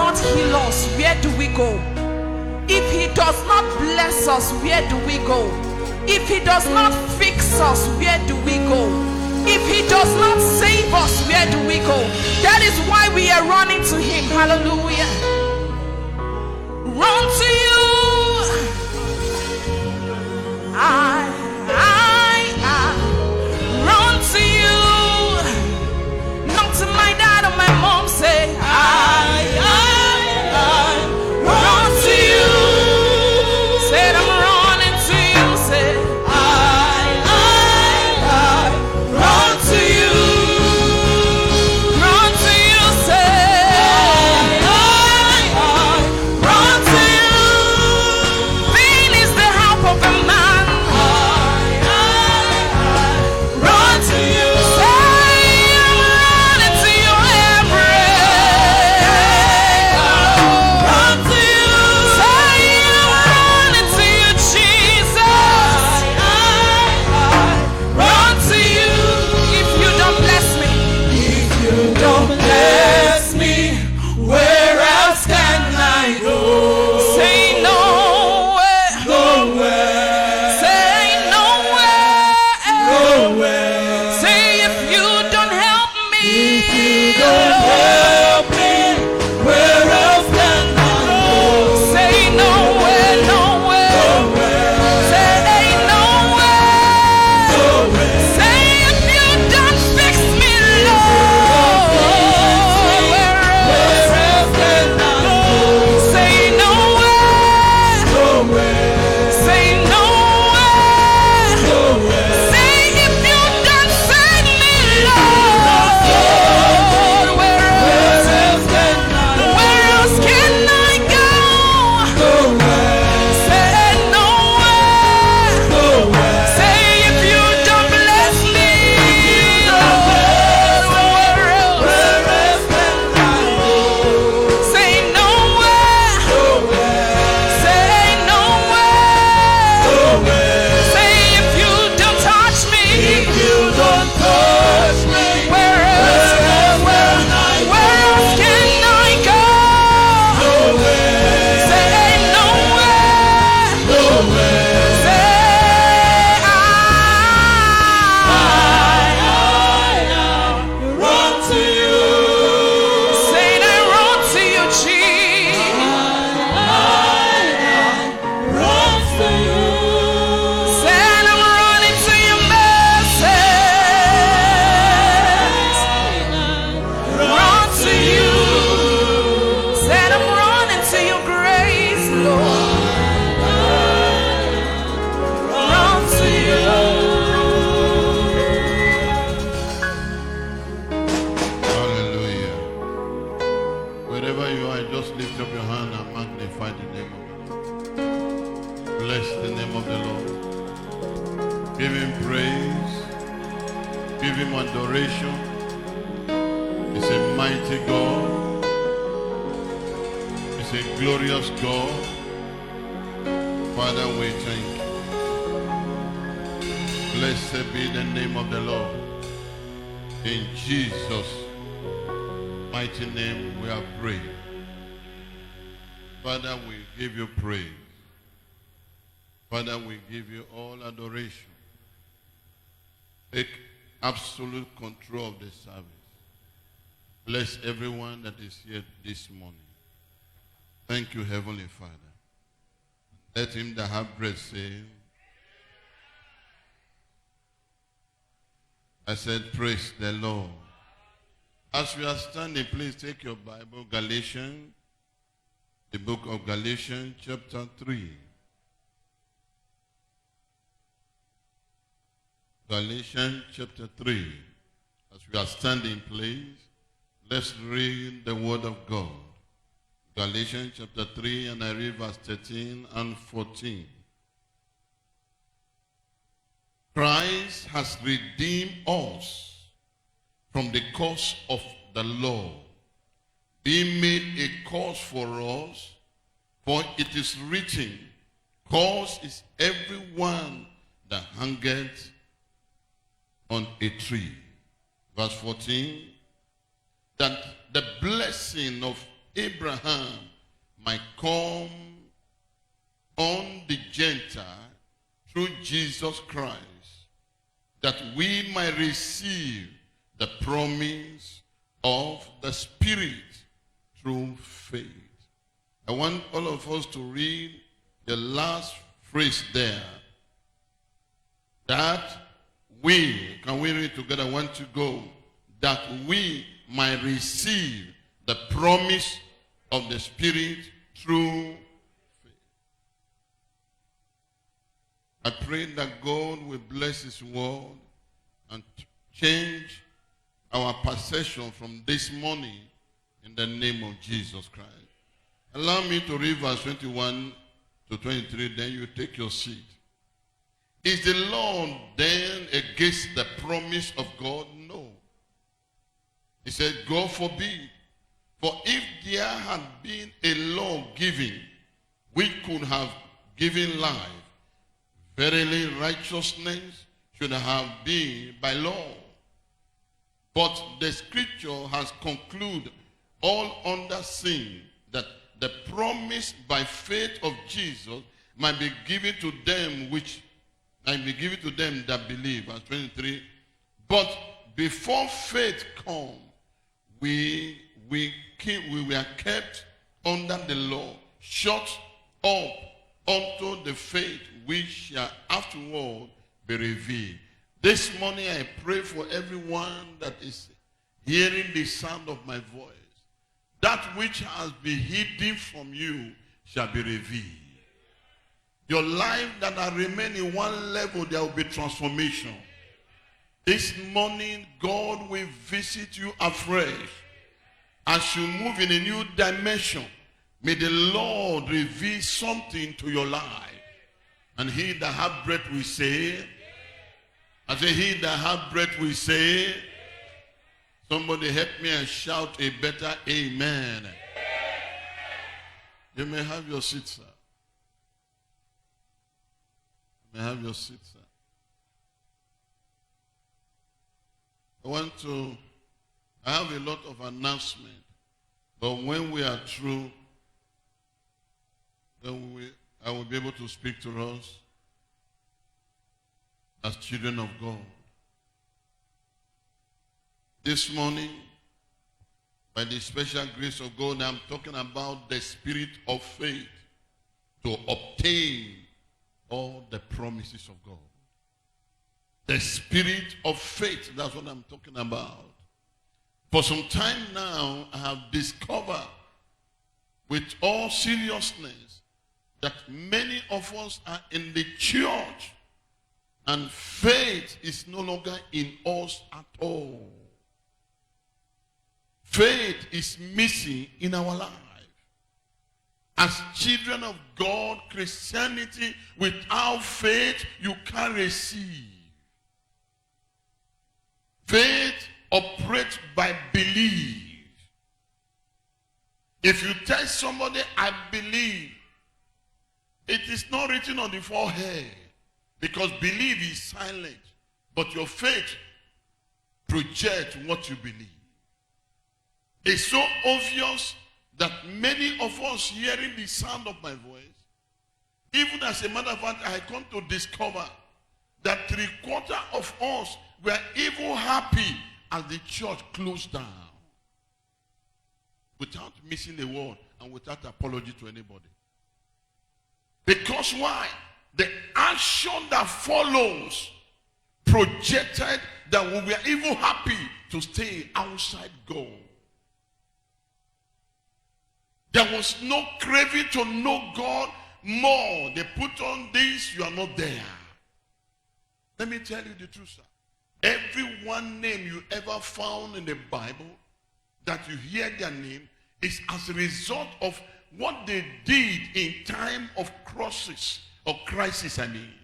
not heal us, where do we go? If he does not bless us, where do we go? If he does not fix us, where do we go? If he does not save us, where do we go? That is why we are running to him. Hallelujah. Run to you. I run to you. Not to my dad or my mom. Say I run to you. Said I'm running to you. Say I run to you. Run to you. Say I run to you. Vain is the help of a man. Run to you. Say I'm running to your embrace. Run to you. Say I'm running to you, Jesus. Run to you. If you don't bless me, if you don't bless me, where else can I go? Say nowhere. Nowhere. Say nowhere. Nowhere. Say if you don't help me, if you don't help me, where else can I go? Say nowhere. Nowhere. Nowhere. Say nowhere. Nowhere. Say if you don't fix me, Lord, where else can I go? Say nowhere. Nowhere. Say nowhere. Nowhere. Say if you don't save me, Lord, where else can I go? Where else can I go? Nowhere. Say nowhere. Nowhere. Say if you don't bless me, Lord, where else can I go? Say nowhere. Nowhere. Say nowhere. Nowhere. Say if you don't touch me, if you don't touch me, where else can I go? Nowhere. Say nowhere. Nowhere. Say I run to you. Say I run to you, Jesus. Run to you. Said I'm running to your mercy. Run to you. Said I'm running to your grace, Lord. Run to you. Hallelujah. Wherever you are, just lift up your hand and magnify the name of God. Bless the name of the Lord. Give him praise. Give him adoration. He's a mighty God. He's a glorious God. Father, we thank you. Blessed be the name of the Lord. In Jesus' mighty name we are praying. Father, we give you praise. Father, we give you all adoration. Take absolute control of the service. Bless everyone that is here this morning. Thank you, Heavenly Father. Let him that have breath say, I said, praise the Lord. As we are standing, please take your Bible, Galatians, the book of Galatians, chapter 3. Galatians chapter 3. As we are standing, please, let's read the word of God. Galatians chapter 3, and I read verse 13 and 14. Christ has redeemed us from the curse of the law, being made a curse for us, for it is written, cursed is everyone that hangeth on a tree. Verse 14, that the blessing of Abraham might come on the Gentile through Jesus Christ, that we might receive the promise of the Spirit through faith. I want all of us to read the last phrase there. That we, can we read together? 1 to go. That we might receive the promise of the Spirit through faith. I pray that God will bless His word and change our perception from this morning in the name of Jesus Christ. Allow me to read verse 21 to 23, then you take your seat. Is the Lord then against the promise of God? No. He said, God forbid. For if there had been a law given, we could have given life. Verily, righteousness should have been by law. But the scripture has concluded all under sin, that the promise by faith of Jesus might be given to them that believe. Verse 23. But before faith come, we were kept under the law, shut up unto the faith which shall afterward be revealed. This morning I pray for everyone that is hearing the sound of my voice. That which has been hidden from you shall be revealed. Your life that will remain in one level, there will be transformation. This morning, God will visit you afresh. As you move in a new dimension, may the Lord reveal something to your life. And he that hath breath will say, I say, he that hath breath will say, somebody help me and shout a better amen. You may have your seat, sir. You may have your seat, sir. I have a lot of announcements, but when we are through, then I will be able to speak to us as children of God. This morning, by the special grace of God, I'm talking about the spirit of faith to obtain all the promises of God. The spirit of faith, that's what I'm talking about. For some time now, I have discovered with all seriousness that many of us are in the church and faith is no longer in us at all. Faith is missing in our life. As children of God, Christianity without faith, you can't receive. Faith operates by belief. If you tell somebody, I believe, it is not written on the forehead, because belief is silent, but your faith projects what you believe. It's so obvious that many of us hearing the sound of my voice, even as a matter of fact, I come to discover that 3/4 of us were even happy as the church closed down, without missing a word and without apology to anybody. Because why? The action that follows projected that we were even happy to stay outside God. There was no craving to know God more. They put on this, you are not there. Let me tell you the truth, sir. Every one name you ever found in the Bible that you hear their name is as a result of what they did in time of crisis, I mean.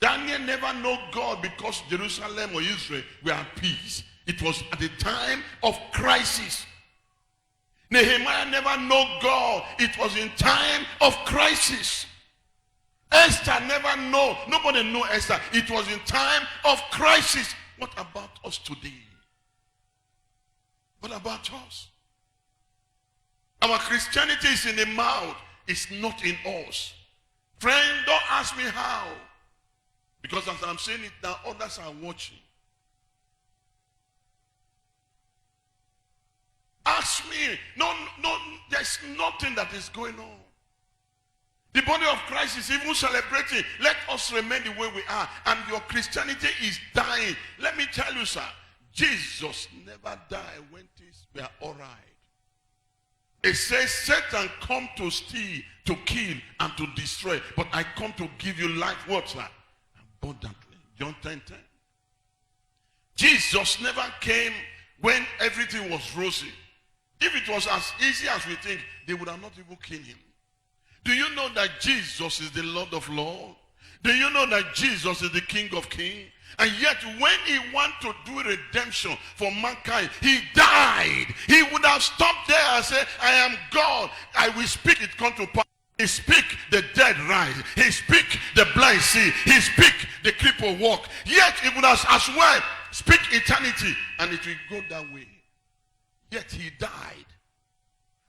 Daniel never knew God because Jerusalem or Israel were at peace. It was at the time of crisis. Nehemiah never knew God. It was in time of crisis. Esther never knew. Nobody knew Esther. It was in time of crisis. What about us today? What about us? Our Christianity is in the mouth. It's not in us. Friend, don't ask me how. Because as I'm saying it now, others are watching. Ask me. No, there's nothing that is going on. The body of Christ is even celebrating. Let us remain the way we are. And your Christianity is dying. Let me tell you, sir, Jesus never died when things were all right. It says, Satan come to steal, to kill, and to destroy. But I come to give you life, what, sir? Abundantly. John 10:10. Jesus never came when everything was rosy. If it was as easy as we think, they would have not even killed him. Do you know that Jesus is the Lord of Lords? Do you know that Jesus is the King of Kings? And yet when he wanted to do redemption for mankind, he died. He would have stopped there and said, I am God. I will speak, it come to pass. He speak, the dead rise. He speak, the blind see. He speak, the cripple walk. Yet he would have as well speak eternity, and it will go that way. Yet he died.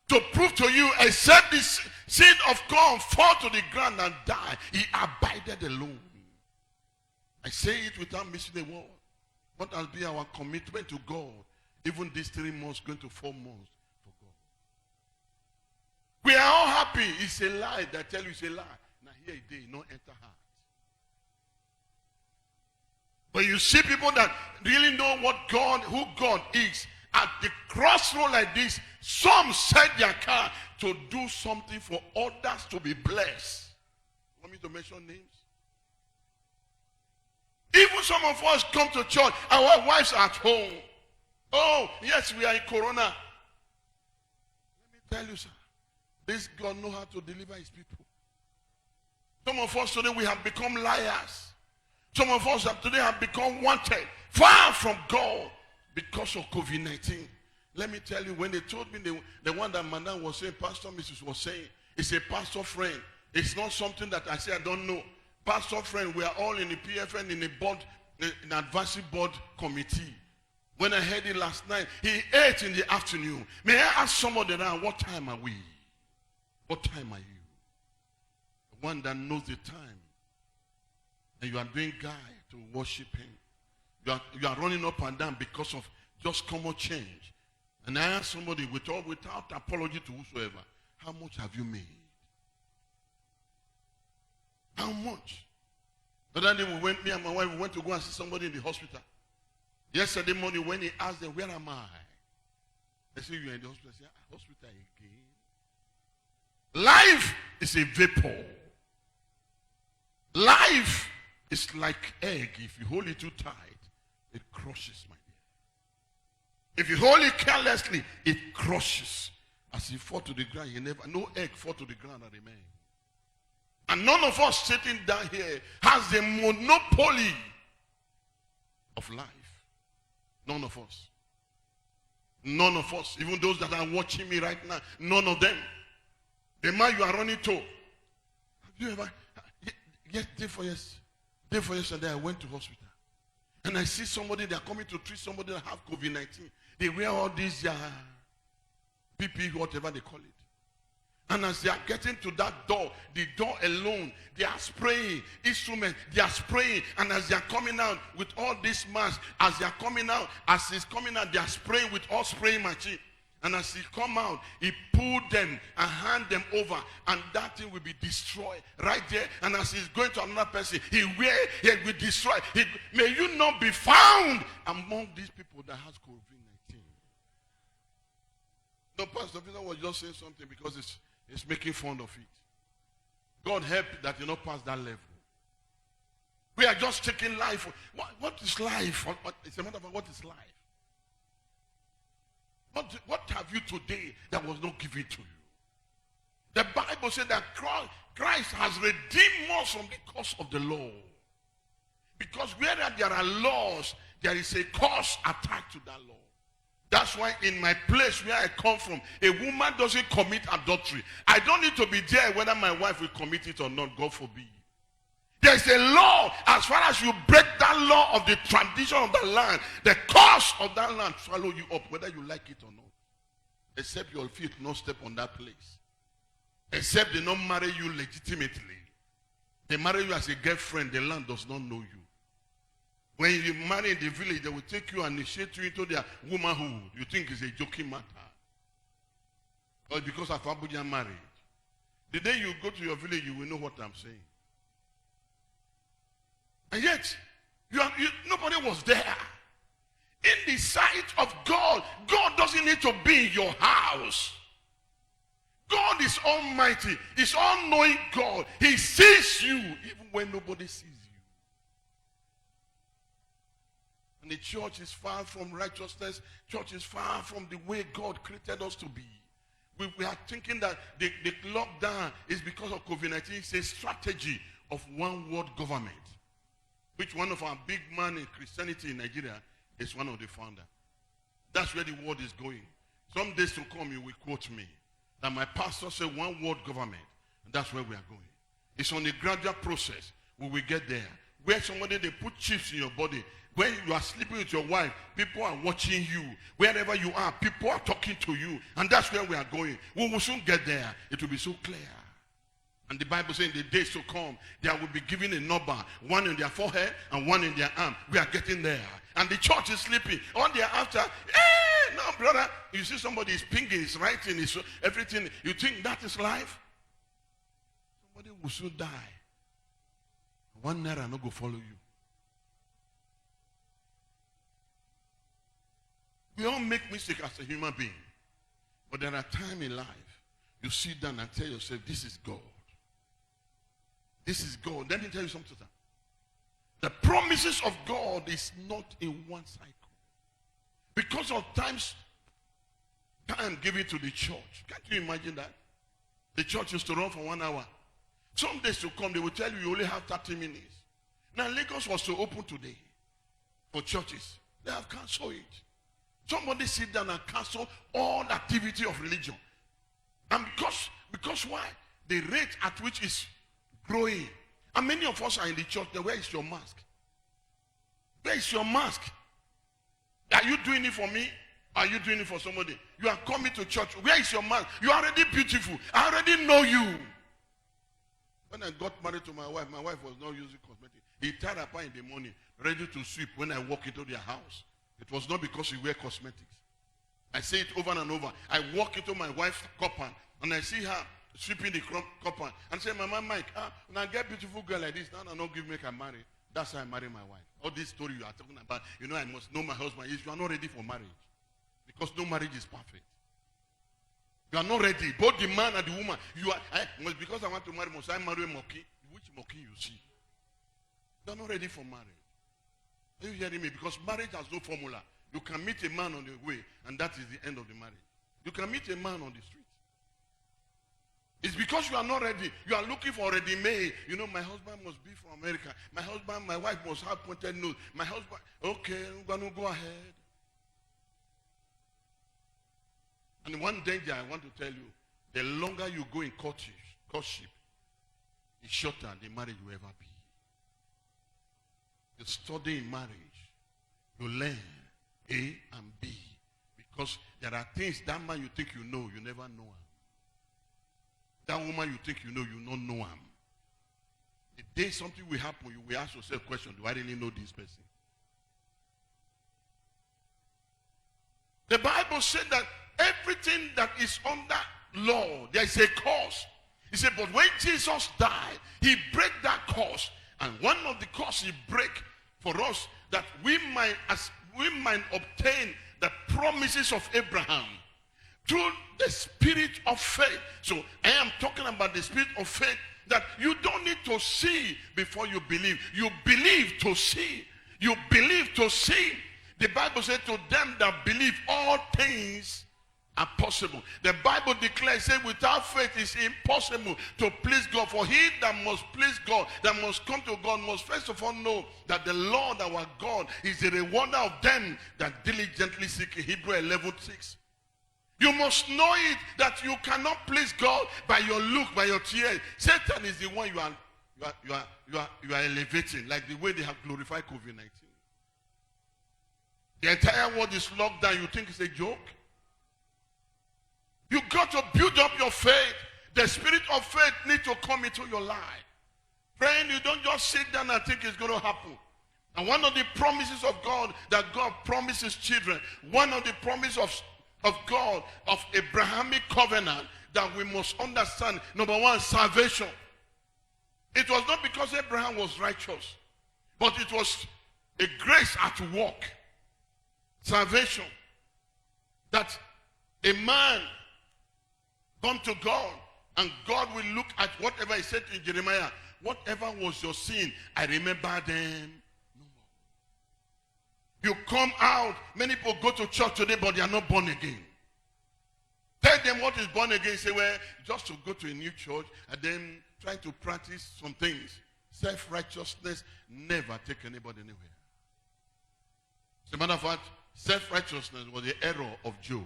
To prove to you, except this seed of corn fall to the ground and die, he abided alone. I say it without missing a word. What has been our commitment to God, even these 3 months going to 4 months for God? We are all happy. It's a lie. That I tell you it's a lie. Now here it is, no enter heart. But you see people that really know what God, who God is, at the crossroad like this, some set their car to do something for others to be blessed. Want me to mention names? Even some of us come to church, our wives are at home. Oh, yes, we are in Corona. Let me tell you, sir, this God knows how to deliver his people. Some of us today, we have become liars. Some of us today have become wanted, far from God, because of COVID-19. Let me tell you, when they told me, the one that Madam was saying, Pastor Mrs. was saying, it's a pastor friend. It's not something that I say I don't know. Pastor friend, we are all in the PFN, in the board, in advisory board committee. When I heard it last night, he ate in the afternoon. May I ask somebody now, what time are we? What time are you? The one that knows the time. And you are doing guy to worship him. You are running up and down because of just common change. And I ask somebody without apology to whosoever, how much have you made? How much? The other day me and my wife went to go and see somebody in the hospital. Yesterday morning when he asked them, where am I? They say, you're in the hospital. I say, hospital again? Life is a vapor. Life is like egg. If you hold it too tight, it crushes, my dear. If you hold it carelessly, it crushes. As you fall to the ground, no egg fall to the ground and remain. And none of us sitting down here has the monopoly of life. None of us. None of us. Even those that are watching me right now, none of them. The man you are running to. Have you ever? Day for yesterday, I went to hospital. And I see somebody, they are coming to treat somebody that have COVID-19. They wear all these PPE, whatever they call it. And as they are getting to that door, the door alone, they are spraying instruments, they are spraying. And as they are coming out with all this mask, as they are coming out, as he's coming out, they are spraying with all spraying machine. And as he come out, he pulled them and hand them over, and that thing will be destroyed right there. And as he's going to another person, he will destroy. May you not be found among these people that has COVID-19. No, Pastor Peter was just saying something because it's making fun of it. God help that you not pass that level. We are just taking life. What is life? It's a matter of what is life. What have you today that was not given to you? The Bible said that Christ has redeemed us from the curse of the law. Because where there are laws, there is a curse attached to that law. That's why in my place where I come from, a woman doesn't commit adultery. I don't need to be there whether my wife will commit it or not, God forbid. There's a law. As far as you break that law of the tradition of the land, the curse of that land swallow you up, whether you like it or not. except your feet not step on that place. Except they not marry you legitimately. They marry you as a girlfriend, the land does not know you. When you marry in the village, they will take you and initiate you into their womanhood. You think it's a joking matter. Or because of Abuja marriage. The day you go to your village, you will know what I'm saying. And yet, nobody was there. In the sight of God, God doesn't need to be in your house. God is almighty. He's all-knowing God. He sees you even when nobody sees you. And the church is far from righteousness. Church is far from the way God created us to be. We are thinking that the lockdown is because of COVID-19. It's a strategy of one world government, which one of our big men in Christianity in Nigeria is one of the founders. That's where the world is going. Some days to come, you will quote me that my pastor said one world government, and that's where we are going. It's on a gradual process. We will get there. Where somebody, they put chips in your body. When you are sleeping with your wife, people are watching you. Wherever you are, people are talking to you. And that's where we are going. We will soon get there. It will be so clear. And the Bible says in the days to come, they will be given a number, one in their forehead and one in their arm. We are getting there. And the church is sleeping. On their after, hey, no, brother. You see somebody is pinging, is writing, is everything. You think that is life? Somebody will soon die. 1 naira not go follow you. We all make mistakes as a human being. But there are times in life, you sit down and tell yourself, this is God. This is God. Let me tell you something. The promises of God is not in one cycle. Because of time given to the church. Can't you imagine that? The church used to run for 1 hour. Some days to come, they will tell you only have 30 minutes. Now, Lagos was to open today for churches. They have canceled it. Somebody sit down and cancel all activity of religion. And because why? The rate at which it's growing. And many of us are in the church. Where is your mask? Where is your mask? Are you doing it for me? Are you doing it for somebody? You are coming to church. Where is your mask? You are already beautiful. I already know you. When I got married to my wife was not using cosmetics. He tied up in the morning, ready to sweep when I walk into their house. It was not because he wear cosmetics. I say it over and over. I walk into my wife's compound and I see her sweeping the compound and say, Mama Mike, when I get beautiful girl like this, now I don't give me a marry. That's how I marry my wife. All this story you are talking about, you know, I must know my husband. If you are not ready for marriage, because no marriage is perfect. You are not ready. Both the man and the woman. You are because I want to marry, must I marry a monkey? Which monkey you see? You are not ready for marriage. Are you hearing me? Because marriage has no formula. You can meet a man on the way, and that is the end of the marriage. You can meet a man on the street. It's because you are not ready. You are looking for ready-made. You know, my husband must be from America. My wife must have pointed nose. My husband, okay, I'm going to go ahead. And one danger I want to tell you, the longer you go in courtship, the shorter the marriage will ever be. You study in marriage, you learn A and B. Because there are things that man you think you know, you never know him. That woman you think you know, you don't know him. The day something will happen, you will ask yourself a question, do I really know this person? The Bible said that everything that is under law, there is a cause. He said, but when Jesus died, he broke that cause. And one of the causes he break for us, that we might obtain the promises of Abraham through the spirit of faith. So I am talking about the spirit of faith, that you don't need to see before you believe. You believe to see. You believe to see. The Bible said to them that believe, all things are possible. The Bible declares, say, without faith it's impossible to please God. For he that must please God, that must come to God, must first of all know that the Lord our God is the rewarder of them that diligently seek Him. Hebrews 11:6. You must know it, that you cannot please God by your look, by your tears. Satan is the one you are elevating, like the way they have glorified COVID-19. The entire world is locked down. You think it's a joke? You got to build up your faith. The spirit of faith needs to come into your life. Praying, you don't just sit down and think it's going to happen. And one of the promises of God that God promises children, one of the promises of God, of Abrahamic covenant that we must understand, number one, salvation. It was not because Abraham was righteous, but it was a grace at work. Salvation. That a man come to God and God will look at whatever he said in Jeremiah. Whatever was your sin, I remember them no more. You come out, many people go to church today, but they are not born again. Tell them what is born again. Say, well, just to go to a new church and then try to practice some things. Self-righteousness never take anybody anywhere. As a matter of fact, self-righteousness was the error of Job.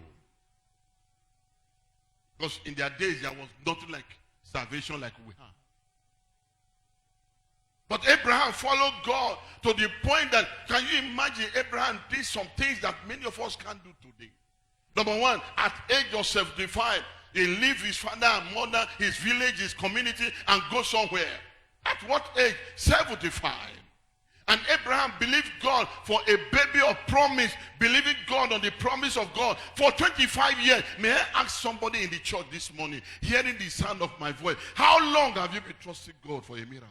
Because in their days, there was nothing like salvation like we have. But Abraham followed God to the point that, can you imagine, Abraham did some things that many of us can't do today. Number one, at age of 75, he leaves his father and mother, his village, his community, and goes somewhere. At what age? 75. And Abraham believed God for a baby of promise, believing God on the promise of God for 25 years. May I ask somebody in the church this morning, hearing the sound of my voice, how long have you been trusting God for a miracle?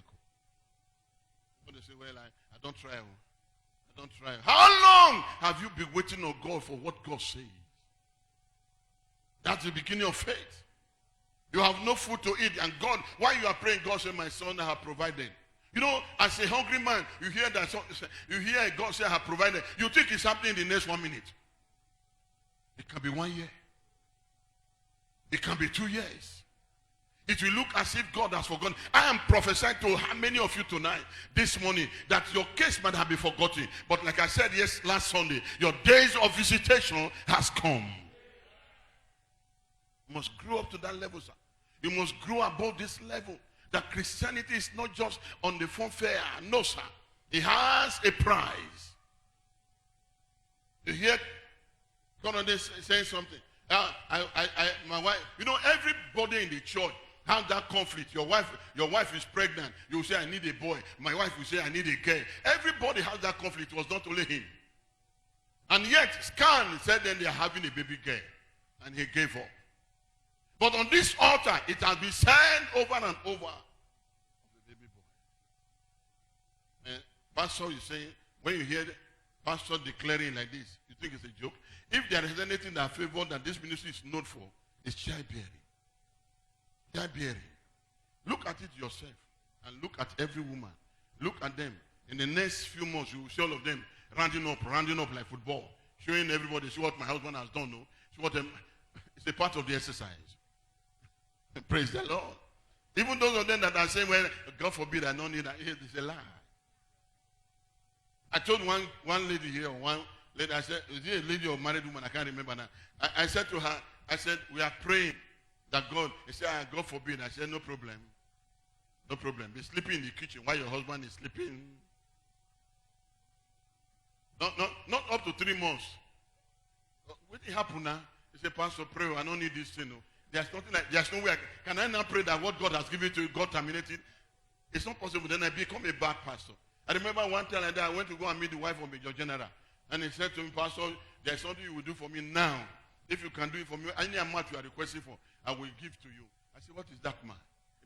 When they say, well, I don't try. I don't try. How long have you been waiting on God for what God says? That's the beginning of faith. You have no food to eat, and God, while you are praying, God said, my son, I have provided. You know, as a hungry man, you hear that, you hear God say, I have provided. You think it's happening in the next 1 minute. It can be 1 year. It can be 2 years. It will look as if God has forgotten. I am prophesying to how many of you tonight, this morning, that your case might have been forgotten. But like I said last Sunday, your days of visitation has come. You must grow up to that level, sir. You must grow above this level. That Christianity is not just on the fun fair. No, sir. It has a prize. You hear God on this saying something. My wife, you know, everybody in the church has that conflict. Your wife is pregnant. You say, I need a boy. My wife will say, I need a girl. Everybody has that conflict. It was not only him. And yet, Scan said then they are having a baby girl. And he gave up. But on this altar, it has been said over and over. The baby boy. And Pastor is saying, when you hear the pastor declaring like this, you think it's a joke. If there is anything that favor that this ministry is known for, it's childbearing. Childbearing. Look at it yourself. And look at every woman. Look at them. In the next few months, you will see all of them rounding up like football. Showing everybody, see what my husband has done. No? See what it's a part of the exercise. Praise the Lord. Even those of them that are saying, well, God forbid I don't need that. It's a lie. I told one lady here, one lady, I said, is it a lady or married woman? I can't remember now. I said to her, I said, we are praying that God, he said, God forbid. I said, no problem. No problem. Be sleeping in the kitchen while your husband is sleeping. Not up to 3 months. What did happen now? He said, Pastor, pray. I don't need this thing. No. There's nothing like, there's no way. Can I now pray that what God has given to you, God terminated? It's not possible. Then I become a bad pastor. I remember one time like that, I went to go and meet the wife of Major General. And he said to me, Pastor, there's something you will do for me now. If you can do it for me, any amount you are requesting for, I will give to you. I said, what is that, man?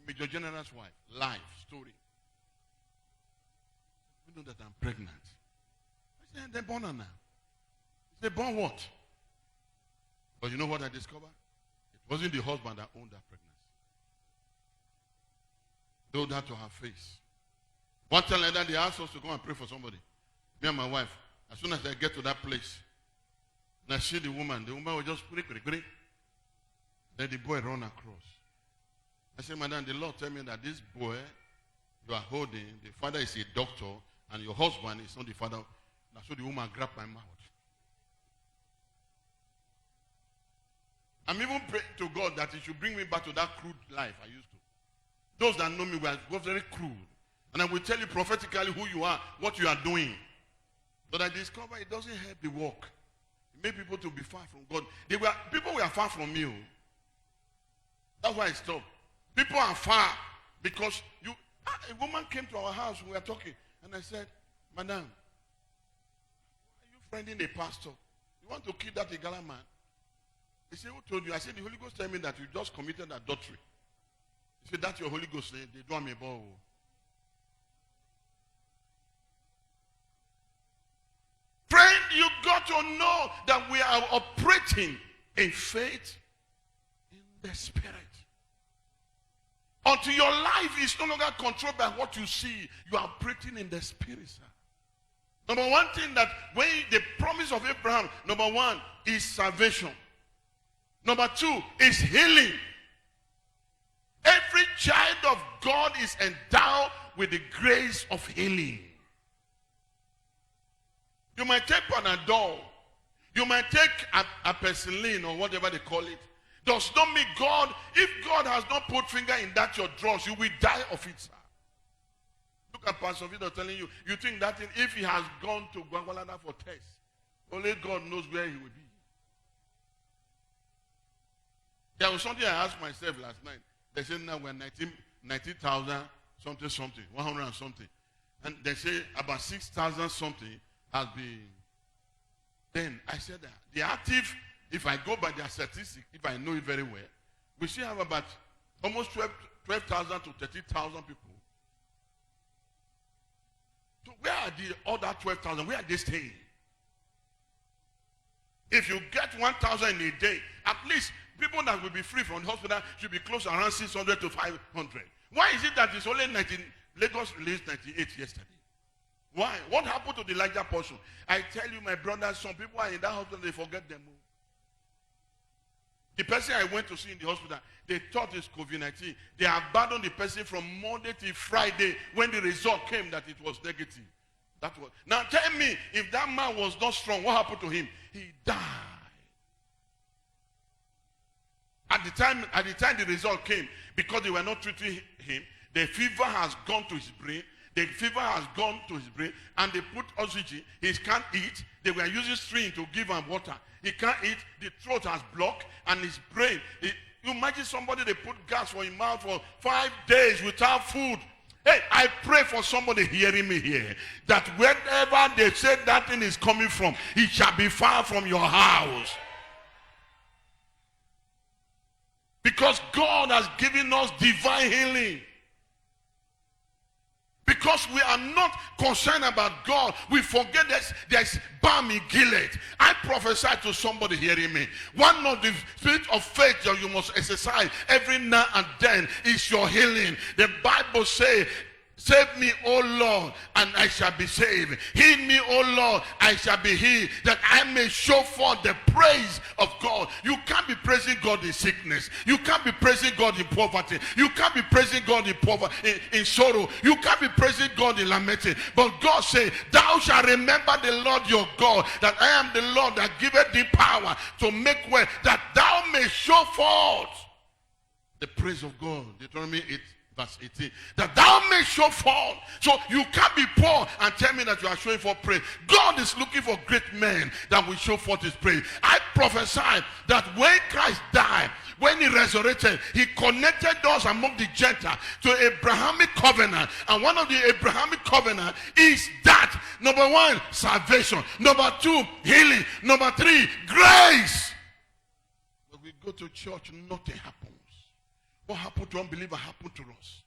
Major General's wife. Life story. You know that I'm pregnant. I said, they're born her now. He said, born what? But you know what I discovered? It wasn't the husband that owned that pregnancy. Told her to her face. One time like that, they asked us to go and pray for somebody. Me and my wife. As soon as I get to that place, and I see the woman will just pray. Then the boy run across. I said, Madam, the Lord tell me that this boy you are holding, the father is a doctor, and your husband is not the father. Now, so the woman grabbed my mouth. I'm even praying to God that he should bring me back to that crude life I used to. Those that know me were very crude. And I will tell you prophetically who you are, what you are doing. But I discovered it doesn't help the work. It made people to be far from God. People were far from you. That's why I stopped. People are far because a woman came to our house, we were talking, and I said, Madam, are you friending a pastor? You want to kill that Igala man? He said, who told you? I said, the Holy Ghost told me that you just committed adultery. He said, that's your Holy Ghost. They don't me ball. Friend, you got to know that we are operating in faith in the Spirit. Until your life is no longer controlled by what you see, you are operating in the Spirit, sir. Number one thing that when the promise of Abraham, number one is salvation. Number two is healing. Every child of God is endowed with the grace of healing. You might take Panadol. You might take a penicillin or whatever they call it. Does not mean God, if God has not put finger in that your drawers, you will die of it, sir. Look at Pastor Victor telling you, you think that thing, if he has gone to Gwangwalada for tests, only God knows where he will be. There was something I asked myself last night. They said now we're 90,000 something, 100 and something. And they say about 6,000 something has been. Then I said that the active, if I go by their statistics, if I know it very well, we still have about almost 12,000 to 30,000 people. So where are the other 12,000? Where are they staying? If you get 1,000 in a day, at least people that will be free from the hospital should be close around 600 to 500. Why is it that it's only 19? Lagos released 98 yesterday. Why? What happened to the larger portion? I tell you, my brothers, some people are in that hospital, they forget them. The person I went to see in the hospital, they thought it's COVID-19. They abandoned the person from Monday till Friday when the result came that it was negative. That was. Now tell me, if that man was not strong, what happened to him? He died. At the time the result came, because they were not treating him, the fever has gone to his brain. The fever has gone to his brain, and they put oxygen. He can't eat. They were using string to give him water. He can't eat. The throat has blocked, and his brain. You imagine somebody, they put gas for his mouth for 5 days without food. Hey, I pray for somebody hearing me here, that wherever they say that thing is coming from, it shall be far from your house. Because God has given us divine healing. Because we are not concerned about God, we forget there's balm in Gilead. I prophesy to somebody hearing me. One of the spirit of faith that you must exercise every now and then is your healing. The Bible says, save me, O Lord, and I shall be saved. Heal me, O Lord, I shall be healed, that I may show forth the praise of God. You can't be praising God in sickness. You can't be praising God in poverty. You can't be praising God in sorrow. You can't be praising God in lamenting. But God said, thou shalt remember the Lord your God, that I am the Lord that giveth thee power to make way, that thou may show forth the praise of God. Deuteronomy 8. Verse 18, that thou may show forth. So you can't be poor and tell me that you are showing forth praise. God is looking for great men that will show forth his praise. I prophesy that when Christ died, when he resurrected, he connected us among the Gentiles to Abrahamic covenant. And one of the Abrahamic covenant is that, number one, salvation. Number two, healing. Number three, grace. When we go to church, nothing happens. What happened to unbeliever happened to us.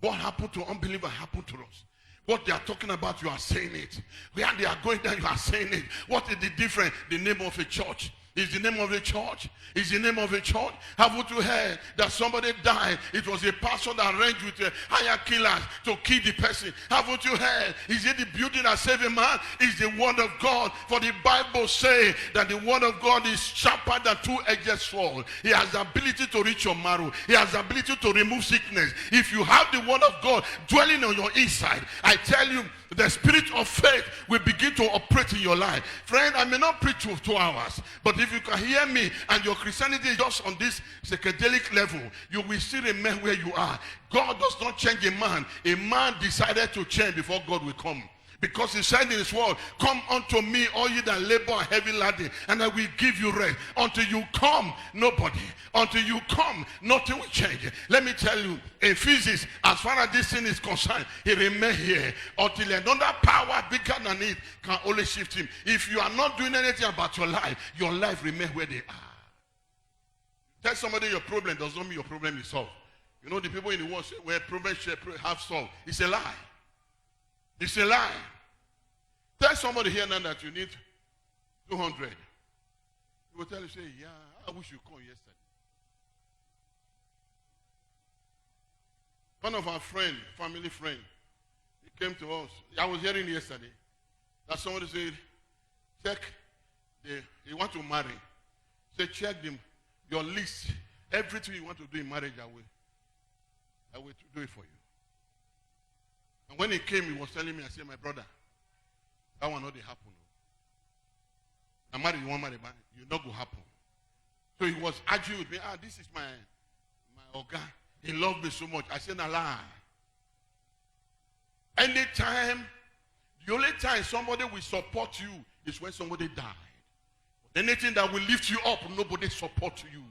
What happened to unbeliever happened to us. What they are talking about, you are saying it. Where they are going there, you are saying it. What is the difference? The name of a church. Is the name of the church? Is the name of a church? Haven't you heard that somebody died? It was a pastor that arranged with hire killers to kill the person. Haven't you heard? Is it the beauty that saves a man? Is the word of God. For the Bible says that the word of God is sharper than two-edged sword. He has the ability to reach your marrow. He has the ability to remove sickness. If you have the word of God dwelling on your inside, I tell you, the spirit of faith will begin to operate in your life. Friend, I may not preach for 2 hours, but if you can hear me and your Christianity is just on this psychedelic level, you will still remain where you are. God does not change a man. A man decided to change before God will come. Because he said in his word, come unto me, all ye that labor and heavy laden, and I will give you rest. Until you come, nobody. Until you come, nothing will change. Let me tell you, in physics, as far as this thing is concerned, he remains here until another power bigger than it can only shift him. If you are not doing anything about your life remains where they are. Tell somebody your problem does not mean your problem is solved. You know the people in the world say, where problems have solved. It's a lie. It's a lie. Tell somebody here now that you need 200. He will tell you, say, yeah, I wish you come yesterday. One of our friends, family friend, he came to us. I was hearing yesterday that somebody said, check, you want to marry. Say, check them, your list, everything you want to do in marriage, I will do it for you. And when he came, he was telling me, I said, my brother, that will not happen. I marry you, want marry, but you're not going to happen. So he was arguing with me, this is my Oga. He loved me so much. I said, no lie. Anytime, the only time somebody will support you is when somebody died. But anything that will lift you up, nobody support you.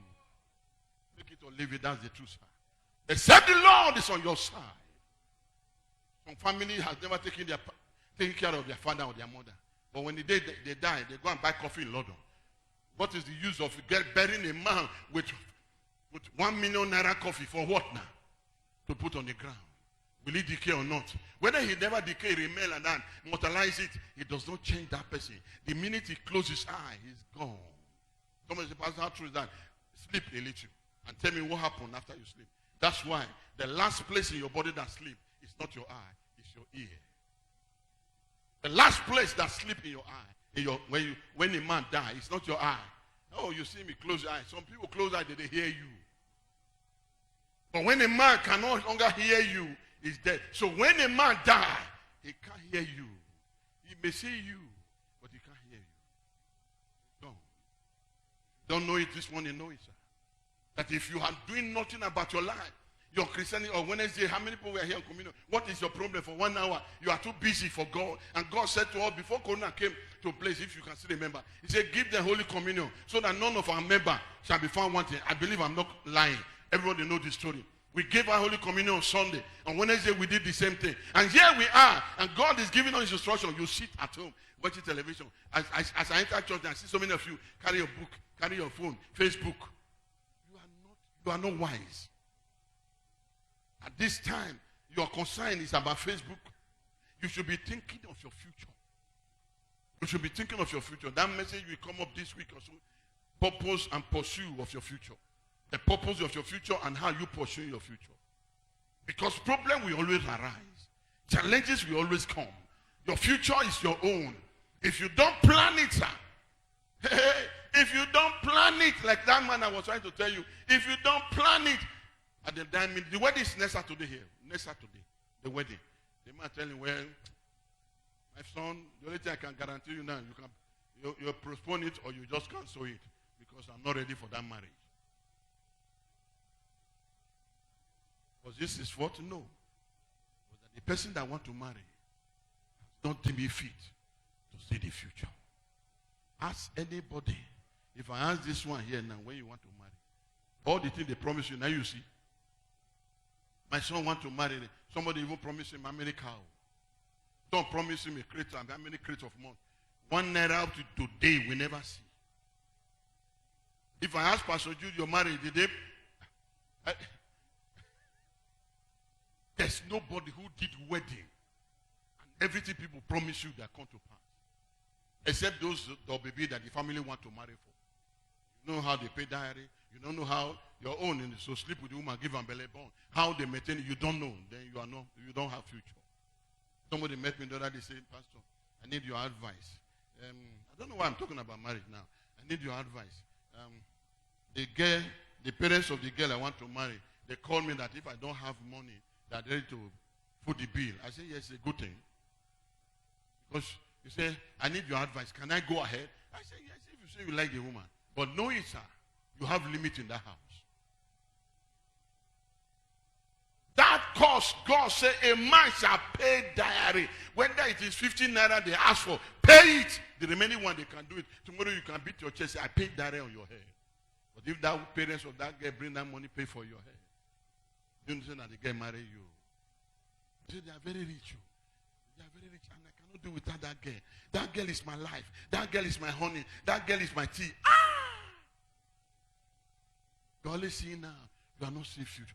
Take it or leave it, that's the truth, sir. Except the Lord is on your side. Some family has never taken care of their father or their mother. But when they die, they go and buy coffee in London. What is the use of burying a man with 1 million naira coffee for what now? To put on the ground. Will he decay or not? Whether he never decay, remain and then mortalize it, it does not change that person. The minute he closes his eye, he's gone. Somebody says, Pastor, how true is that? Sleep a little and tell me what happened after you sleep. That's why the last place in your body that sleeps is not your eye, it's your ear. The last place that sleeps in your eye, when a man dies, it's not your eye. Oh, you see me close your eye. Some people close their eye, they hear you. But when a man can no longer hear you, he's dead. So when a man dies, he can't hear you. He may see you, but he can't hear you. Don't know it this morning, know it, sir. That if you are doing nothing about your life, your Christianity, or Wednesday, how many people were here in communion? What is your problem for 1 hour? You are too busy for God. And God said to us, before Corona came to place, if you can still remember, he said, give the Holy Communion so that none of our members shall be found wanting. I believe I'm not lying. Everybody knows this story. We gave our Holy Communion on Sunday. On Wednesday, we did the same thing. And here we are. And God is giving us instruction. You sit at home, watching television. As I enter church, I see so many of you carry your book, carry your phone, Facebook. You are not wise. At this time, your concern is about Facebook. You should be thinking of your future. You should be thinking of your future. That message will come up this week or so. Purpose and pursue of your future. The purpose of your future and how you pursue your future. Because problems will always arise. Challenges will always come. Your future is your own. If you don't plan it, sir. If you don't plan it, like that man I was trying to tell you, if you don't plan it, at the time, the wedding is next Saturday here. Next Saturday, the wedding. The man telling, well, my son, the only thing I can guarantee you now, you postpone it or you just cancel it because I'm not ready for that marriage. Was this his fault? No. Was that the person that want to marry has not deemed fit to see the future. Ask anybody. If I ask this one here now, when you want to marry, all the things they promise you, now you see. My son want to marry. Somebody even promised him how many cows. Don't promise him a crate, how many crates of month. 1 naira up to today, we never see. If I ask Pastor Jude, you're married, did they? There's nobody who did wedding. And everything people promise you that come to pass. Except those baby that the family want to marry for. You know how they pay diary. You don't know how your own, so sleep with the woman, give them belly bone. How they maintain it, you don't know. Then you don't have future. Somebody met me the other day saying, Pastor, I need your advice. I don't know why I'm talking about marriage now. I need your advice. The parents of the girl I want to marry, they call me that if I don't have money, they're ready to put the bill. I say, yes, it's a good thing. Because you say, I need your advice. Can I go ahead? I say, yes, if you say you like the woman. But know it, sir, you have limit in that house. That cost, God said, a man shall pay diary. Whether it is 15 naira they ask for, pay it. The remaining one, they can do it. Tomorrow you can beat your chest, say, I paid diary on your head. But if that parents of that girl bring that money, pay for your head, you understand that the girl marry you. You say, they are very rich. They are very rich, and I cannot do without that girl. That girl is my life. That girl is my honey. That girl is my tea. You are only seeing now. You are not seeing future.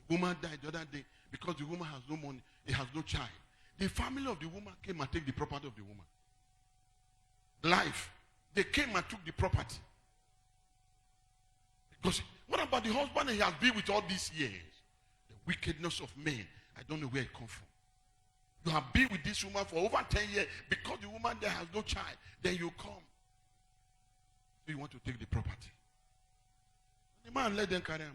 The woman died the other day because the woman has no money. He has no child. The family of the woman came and took the property of the woman. Life. They came and took the property. Because what about the husband he has been with all these years? The wickedness of men. I don't know where it comes from. You have been with this woman for over 10 years because the woman there has no child. Then you come. So you want to take the property. The man let them carry him.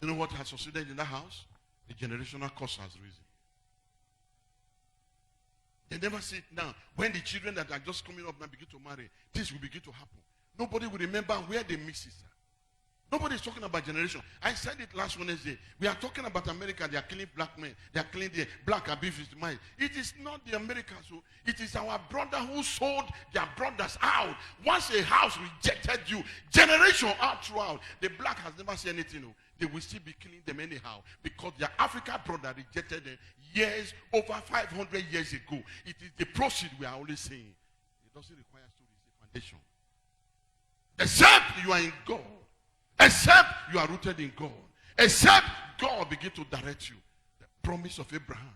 You know what has succeeded in that house? The generational curse has risen. They never see it now. When the children that are just coming up now begin to marry, this will begin to happen. Nobody will remember where they missed it. Nobody is talking about generation. I said it last Wednesday. We are talking about America. They are killing black men. They are killing the black abuse mind. It is not the Americans. So it is our brother who sold their brothers out. Once a house rejected you, generation out throughout, the black has never said anything. They will still be killing them anyhow because their African brother rejected them years, over 500 years ago. It is the proceed we are always saying. It doesn't require to receive foundation. Except you are in God. Except you are rooted in God. Except God begin to direct you. The promise of Abraham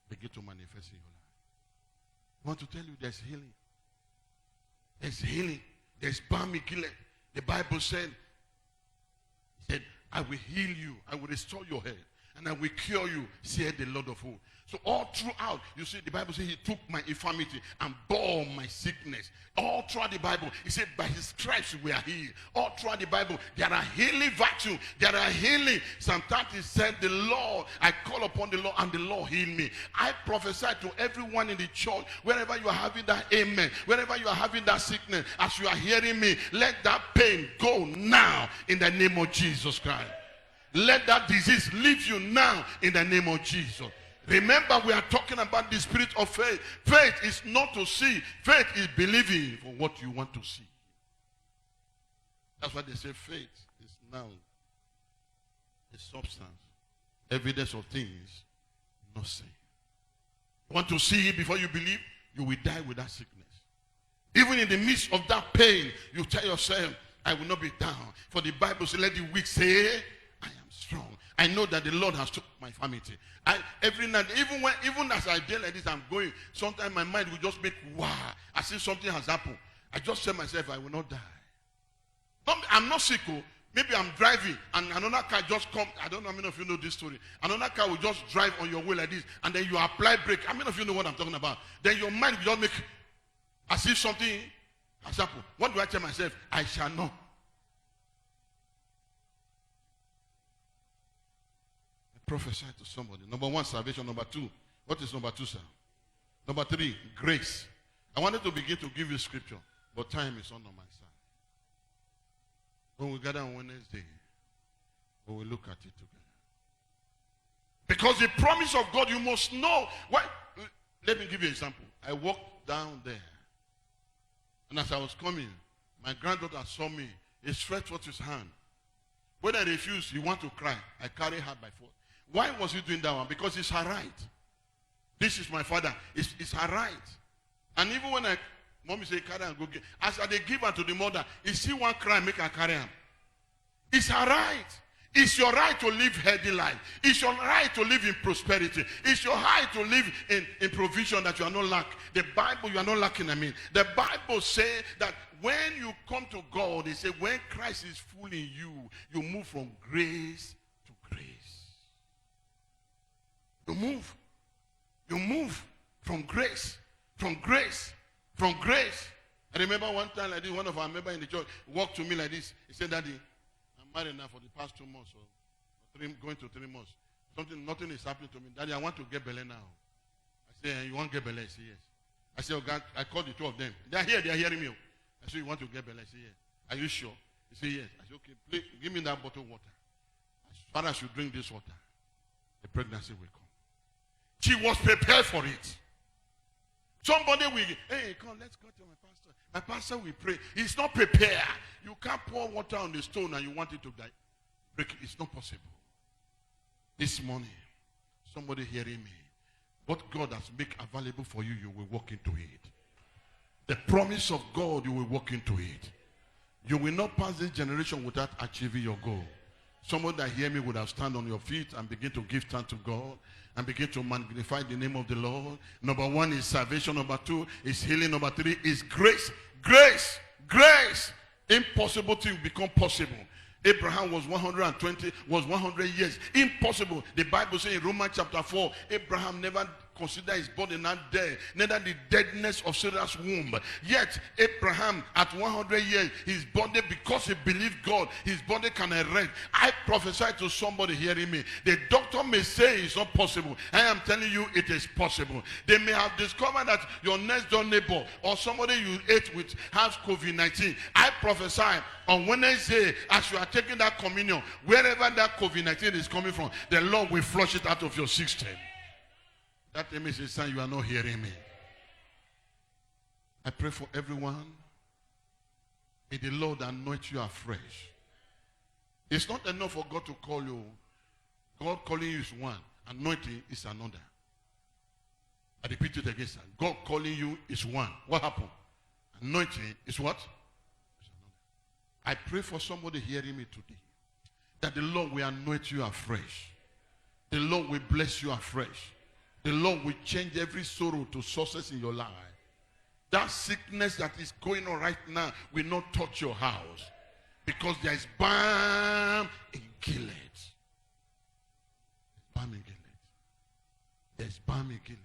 begin to manifest in your life. I want to tell you there's healing. There's healing. There's balm in Gilead. The Bible said, I will heal you. I will restore your health. And I will cure you, said the Lord of hosts. So all throughout, you see, the Bible says he took my infirmity and bore my sickness. All throughout the Bible, he said by his stripes we are healed. All throughout the Bible, there are healing virtues. There are healing. Psalm 30 said, the Lord, I call upon the Lord and the Lord heal me. I prophesy to everyone in the church, wherever you are having that amen, wherever you are having that sickness, as you are hearing me, let that pain go now in the name of Jesus Christ. Let that disease leave you now in the name of Jesus. Remember, we are talking about the spirit of faith. Faith is not to see. Faith is believing for what you want to see. That's why they say faith is now a substance, evidence of things not seen. You want to see it before you believe, you will die with that sickness. Even in the midst of that pain, you tell yourself, I will not be down. For the Bible says, let the weak say, I am strong. I know that the Lord has took my infirmity. Every night, even as I deal like this, I'm going. Sometimes my mind will just make wow. I see something has happened. I just tell myself I will not die. I'm not sick. Maybe I'm driving and another car just come. I don't know how many of you know this story. Another car will just drive on your way like this, and then you apply brake. How many of you know what I'm talking about? Then your mind will just make as if something has happened. What do I tell myself? I shall not. Prophesy to somebody. Number one, salvation. Number two, what is number two, sir? Number three, grace. I wanted to begin to give you scripture, but time is not on my side. When we gather on Wednesday, we will look at it together. Because the promise of God, you must know. Why? Let me give you an example. I walked down there, and as I was coming, my granddaughter saw me. He stretched out his hand. When I refused, he wanted to cry. I carried her by force. Why was he doing that one? Because it's her right. This is my father. It's her right. And even when mommy say carry and go get, as they give her to the mother, if she want cry, make her carry her. It's her right. It's your right to live healthy life. It's your right to live in prosperity. It's your right to live in provision that you are not lacking. The Bible, you are not lacking, The Bible says that when you come to God, they say when Christ is full in you, you move from grace to grace. You move from grace, from grace, from grace. I remember one time like this, one of our members in the church walked to me like this. He said, Daddy, I'm married now for the past 2 months, or going to 3 months. Nothing is happening to me. Daddy, I want to get Belen now. I said, you want to get Belen? He said, yes. I said, oh God, I called the two of them. They are here, they are hearing me. I said, you want to get Belen? I said, yes. Are you sure? He said, yes. I said, okay, please, give me that bottle of water. As far as you drink this water, the pregnancy will come. She was prepared for it. Somebody will, hey, come, let's go to my pastor. My pastor will pray. He's not prepared. You can't pour water on the stone and you want it to die. Break it. It's not possible. This morning, somebody hearing me, what God has made available for you, you will walk into it. The promise of God, you will walk into it. You will not pass this generation without achieving your goal. Someone that hear me would have stand on your feet and begin to give thanks to God and begin to magnify the name of the Lord. Number one is salvation. Number two is healing. Number three is grace. Grace. Grace. Impossible things become possible. Abraham was 100 years. Impossible. The Bible says in Romans chapter 4, Abraham never considered his body not dead, neither the deadness of Sarah's womb. Yet Abraham at 100 years, his body, because he believed God, his body can erect. I prophesy to somebody hearing me. The doctor may say it's not possible. I am telling you it is possible. They may have discovered that your next door neighbor or somebody you ate with has COVID-19. I prophesy on Wednesday, as you are taking that communion, wherever that COVID-19 is coming from, the Lord will flush it out of your system. That image is saying you are not hearing me. I pray for everyone. May the Lord anoint you afresh. It's not enough for God to call you. God calling you is one. Anointing is another. I repeat it again, sir. God calling you is one. What happened? Anointing is what? Is another. I pray for somebody hearing me today, that the Lord will anoint you afresh. The Lord will bless you afresh. The Lord will change every sorrow to success in your life. That sickness that is going on right now will not touch your house, because there is balm in Gilead. Balm in Gilead. There is balm in Gilead.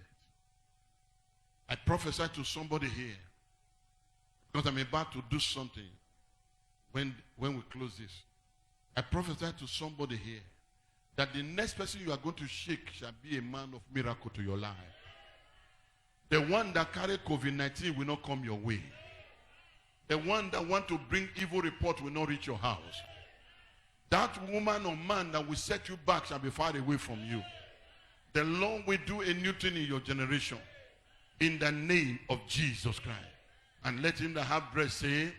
I prophesy to somebody here, because I'm about to do something when we close this. I prophesy to somebody here that the next person you are going to shake shall be a man of miracle to your life. The one that carried COVID-19 will not come your way. The one that want to bring evil report will not reach your house. That woman or man that will set you back shall be far away from you. The Lord will do a new thing in your generation, in the name of Jesus Christ. And let him that have breath say,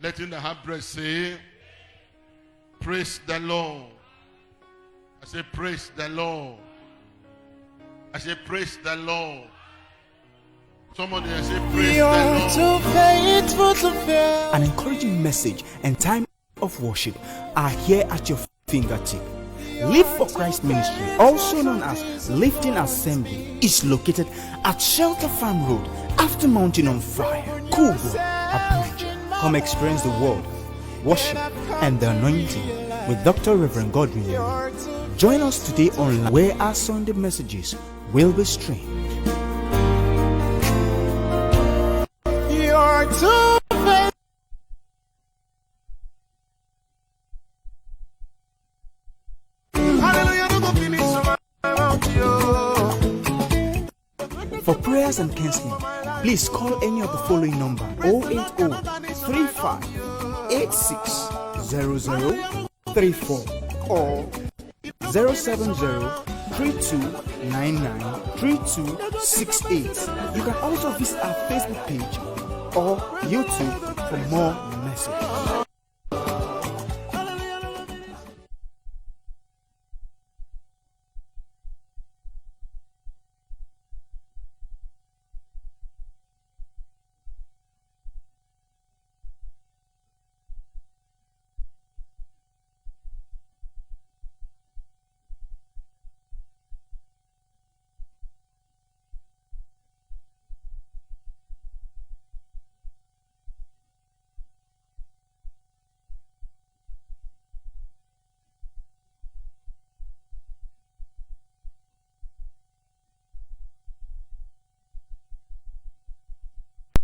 let him that have breath say, praise the Lord. I say, praise the Lord. I say, praise the Lord. Somebody, I say, praise the Lord. Too faithful to fail. An encouraging message and time of worship are here at your fingertip. Live for Christ Ministry, also known as Lifting Assembly, is located at Shelter Farm Road, after Mountain on Fire, Kubwa, Abuja. Come experience the word, worship, and the anointing with Dr. Reverend Godwin. Join us today online, where our Sunday messages will be streamed. You're too faithful. For prayers and counseling, please call any of the following number: 080-35-86-0034 or 070-3299-3268. You can also visit our Facebook page or YouTube for more messages.